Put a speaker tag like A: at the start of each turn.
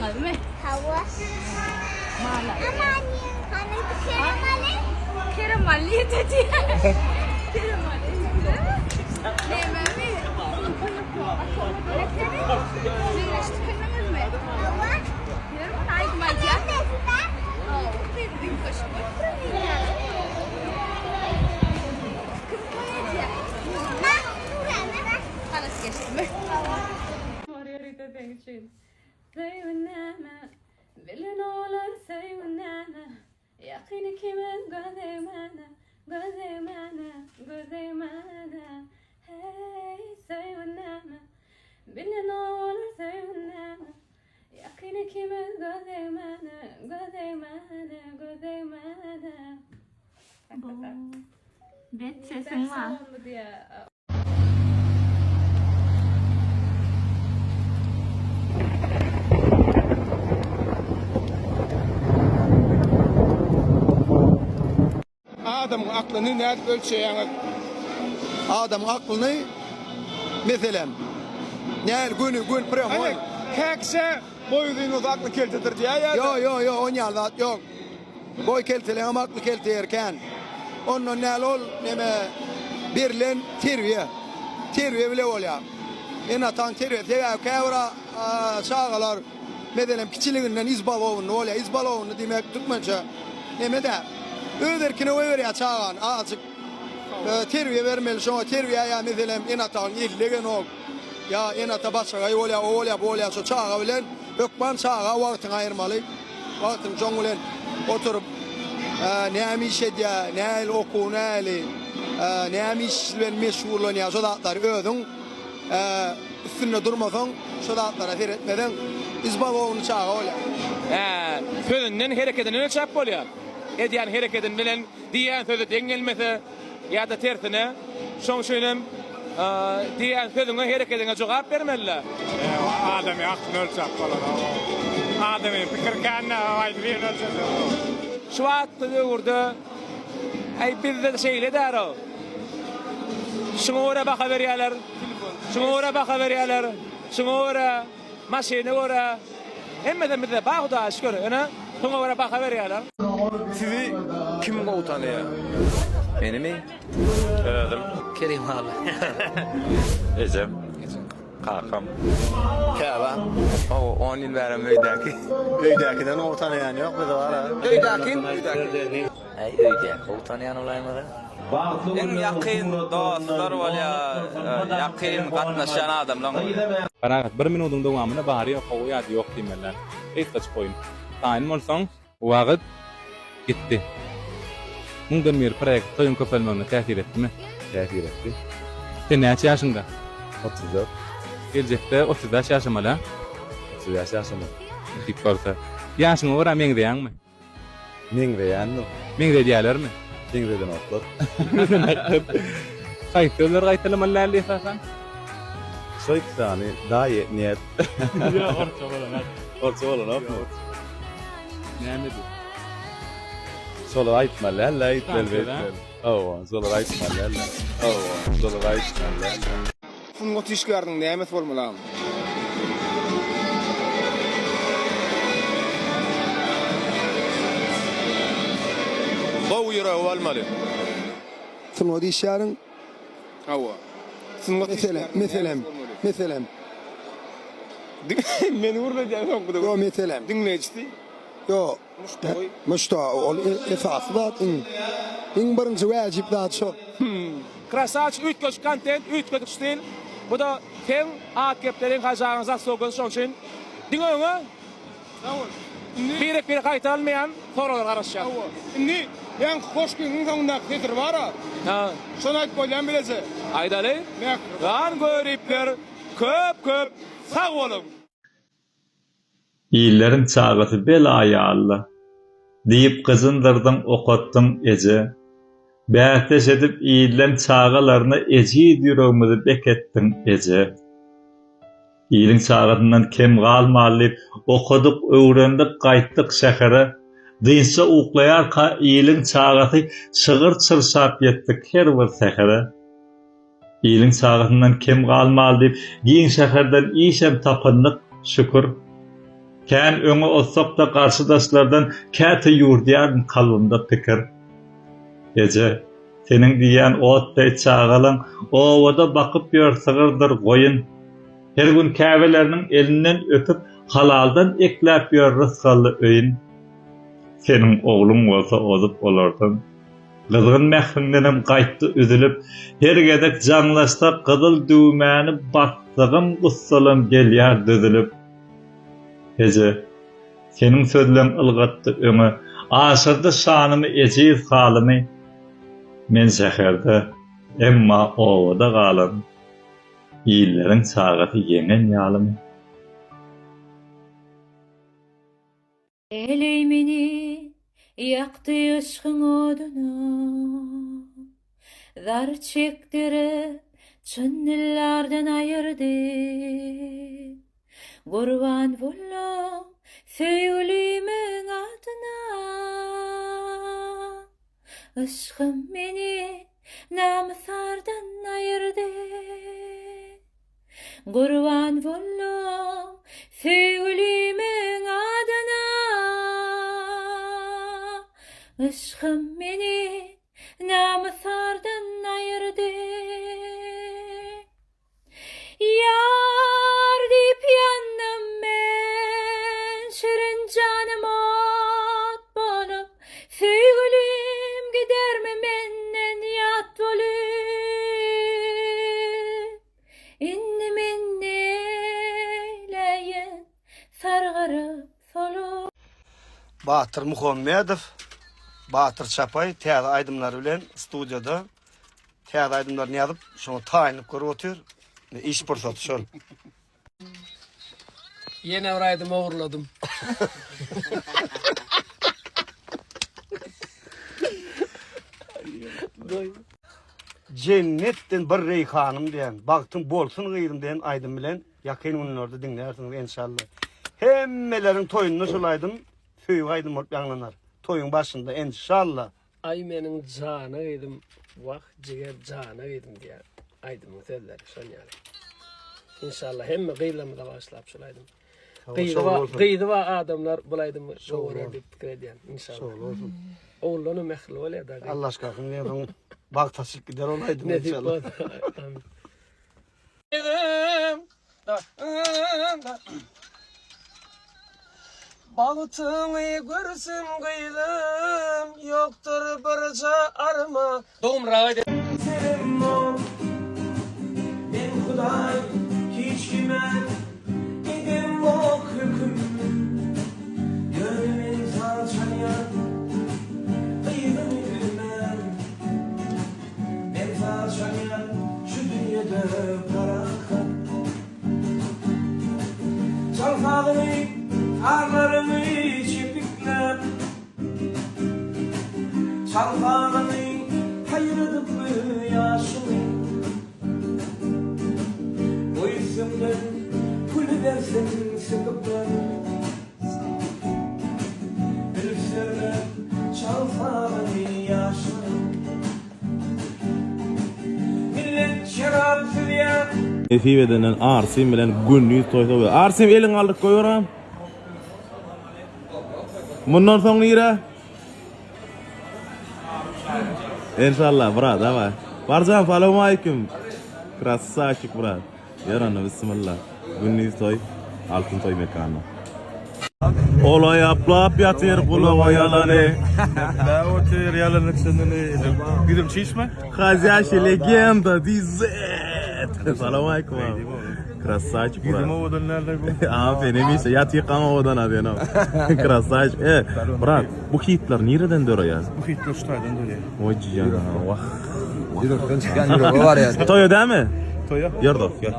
A: Tanıdın mı?
B: Hava.
A: Mala.
B: Aman hanım keramali.
A: Keramali dedi. Keramali. Ne mi? Ne işte kanımız mı?
B: Hava.
A: Yarın ay gmayca. Oh, dedim koşma. Kız koyacak. Halas geçti mi?
C: Margarita Bengtsin. Sevunama, bilin olar sevunama. Yakini kimin gözemana, gözemana, gözemana. Hey sevunama, bilin olar sevunama. Yakini kimin gözemana, gözemana, gözemana.
D: Bet sesin var.
E: Adamın aklını nerede ölçeyen?
F: Adamın aklını mesela ne gün prehol.
E: Hani kekse boyduğunuz aklı keltedir diye ya.
F: Yo on yalda yok. Boy keltele ama aklı kelteyerken onun ne ol neme birlen terviye bile ol ya. En atan terviye ya kavra çağalar mesela kiçiliğinden izbalovun ol ya izbalovun demek tutmanca neme de öderkine över ya çağan azıcık terviye vermeli şu terviye ya mesela en atan illegen ol ya en ata başka ol ya şu çağa bilen ökman çağa vaktin ayırmalı vaktin jongulen oturup ne işe diye ne oku ne işle meşgul ya şu dağlar ödün üstünde durmasan şu dağlara seyretmeden izbalovun çağa ol ya.
E: Sözünden hareketini ölçep oluyor. Ediyen hareketin bilen diyen sözü dengelmese ya da tersine şoň şönem diyen sözüne hareketine cevap vermeliler. Adamı aklını ölçep bolar. Adamı fikir kanna ayt bir ölçep. Şu wagtda urdu ay bizde şeyle daro. Şoňa ora baka berýärler. Şoňa ora baka berýärler. Şoňa ora maşyna ora hemmeden bizde bagda şükür ana şoňa ora baka berýärler. Sizi kim utanıyor?
G: Beni mi?
H: Öldüm.
G: Kerim abi.
H: Ecem. Kakam.
G: Kaba. O 10 yıl verem öydeki.
F: Öydekiden ortanayan yok mu da var ha?
G: Öydekin. Ay öydeki. Utanayan olayım da. En yakın dostlar var ya. Yakın katnaşan adamlar.
I: Faragat 1 minutun dowamyna bary ýok ýok diýmeler. Hiç gaç koyun. Taýyn bolsaň wagt gitdi. Mundan bir projekt toyun köpelmegine täsir etdimi?
H: Täsir etdi.
I: Sen näçe ýaşynda?
H: 34.
I: Geljekde 30 ýaş ýaşamaly.
H: 30 ýaş ýaşamak.
I: Dik bolsa. Ýaşyňa ora meňdeýänmi?
H: Meňdeýänmi?
I: Meňde diýerlermi?
H: Meňdeden otlar.
I: Gaýtdylar gaýtylamaly esasan.
H: Şoý tany daýy niyet.
I: Ya orça bolan.
H: Orça bolan.
I: Näme?
H: Solar aýtmaly, aýtmaly. Solar aýtmaly. Solar aýtmaly.
E: Fungo tişgärdiň näme bolmaly? Gowy ýere bolmaly.
F: Fungo dişärin
E: Hawa. Fungo
F: mesela
E: men urla diýen bu da.
F: yo mesela
E: Dinleýçdi.
F: yo muşta ol esasy da in birinji wajib da şu
E: Krasaç ütköç kontent, ütköç stil. Bu da tem akeplerin hajagyňyza sogan şoň üçin. Diňeňe? Tamam. Bir gaýtalmayan soralar garaşýar. Indi ýa-ni hoş günüň soňunda getir bara. Ha. Şonu aýtyp bolýan bilese. Aýdaly. Gan göripler köp sag bolun.
J: İyilerin çağatı belaya Allah. Deyip kızındırdın okutdun ece. Bähtes edip iyilen çağalarına eci yüreğimizi bekettin ece. İyilin çağatından kem galmalyp okuduk, öwrendik, gaýtdyk şähere. Dynsa uklayarka iyilin çağatı çygyr çyrşap yetdik her bir sähere. İyilin çağatından kem galmalyp giň şäherden işem tapyndyk şükür. Kän öňe otsaq da garşydaşlardan käte ýurdýan kalbymda pikir. Ece, senin diýen otday çağalan owada bakyp ýörsegirdir goýun. Her gün käbeleriniň elinden öpüp halaldan ekläp ýör rızkaly öýün. Senin oğlun bolsa ozup bolardan. Kızgın mehrinden gaýtdy üzülüp, her gedek canlaşda kızıl düğmäni bastygym gussalym gelýär düzülüp. Ece, senin sözleň ılgatdy öňe, aşyrdy şanymy ejiz halymy. Men şäherde, emma owada galan. İýlerin çagaty ýenen ýalymy.
C: Eley meni yaktı ışkın odunu, zar çektirip çönnillerden ayırdı. Kurban bollum söýülimin adına, ışkım meni namsardan ayırdı. Kurban bollum söýülimin adına, ışkım meni namsardan ayırdı. Yar dip yandım men, şirin canım ot bolup, söýgülim gidermi menden ýat bolup. Innim innileýin sargyryp solup.
F: Batyr Muhammedow, Batyr Çapay täze aýdymlar bilen studiýada täze aýdymlaryny ýazyp, şoňa taýynyp görüp otur. İş pursaty şol.
D: Yine oraydım uğurladım.
F: Cennetden bir reyhanım diyen, baktım bolsun gıydım diyen aydın bilen, yakın onun orada dinlersiniz inşallah. Hemmelerin toyununu şulaydım, söýüp aydın olup ýanglanar. Toyun başında inşallah.
D: Ay menin cana gıydım, vah ciger cana gıydım diye. Aydımın sözleri şol yani. İnşallah hemme gıylamı da başlap şulaydım. Gıydı va adamlar bulaydım şoğuna dip pikir edýän inşallah. Oğlunu mehli olya da.
F: Allah aşkına ne bak tasik gider olaydım inşallah.
D: Balıtını görsün gıydım, yoktur birce arma. Doğum rağaydı. Ben Huday hiç kime edim bok hüküm. Gönlümün salçaya kıydım bilmem. Ben salçaya şu dünyada bırakın. Çalfağını ağlarını çepiklep. Çalfağını hayırdık yaşını. Uysunlar, kulü versin sıkıplar. Ölürler, çalfağını yaşını. Millet şarap sürüyen.
H: Efi denen Arsim bilen günlüğü toýda. Arsim elin aldyk goýaram. Mundan soň ýere. İnşallah brat, давай. Barjan, assalamu alaykum. Krasavчик, brat. Yarana bismillah. Günlüğü toy, altın toy mekanı. Olay aplap ýatyr kulağa ýalany.
K: Da otur yalanık sendini. Gidim çişme?
H: Хозяйка легенда, дизет. Assalamu alaykum. Krasavчик, brat.
K: Gidim ovadan nerede bu?
H: Aferin ise yat yıkama odan adena. Krasavчик. Brat, bu hitler nereden dörüyor?
K: Bu hitler şutaydan dörüyor.
H: Oy ciğer. Vah.
L: Yürükten çıkan yürüğü var ya.
H: Toyo değil mi?
K: Toya.
H: Yordov, gel.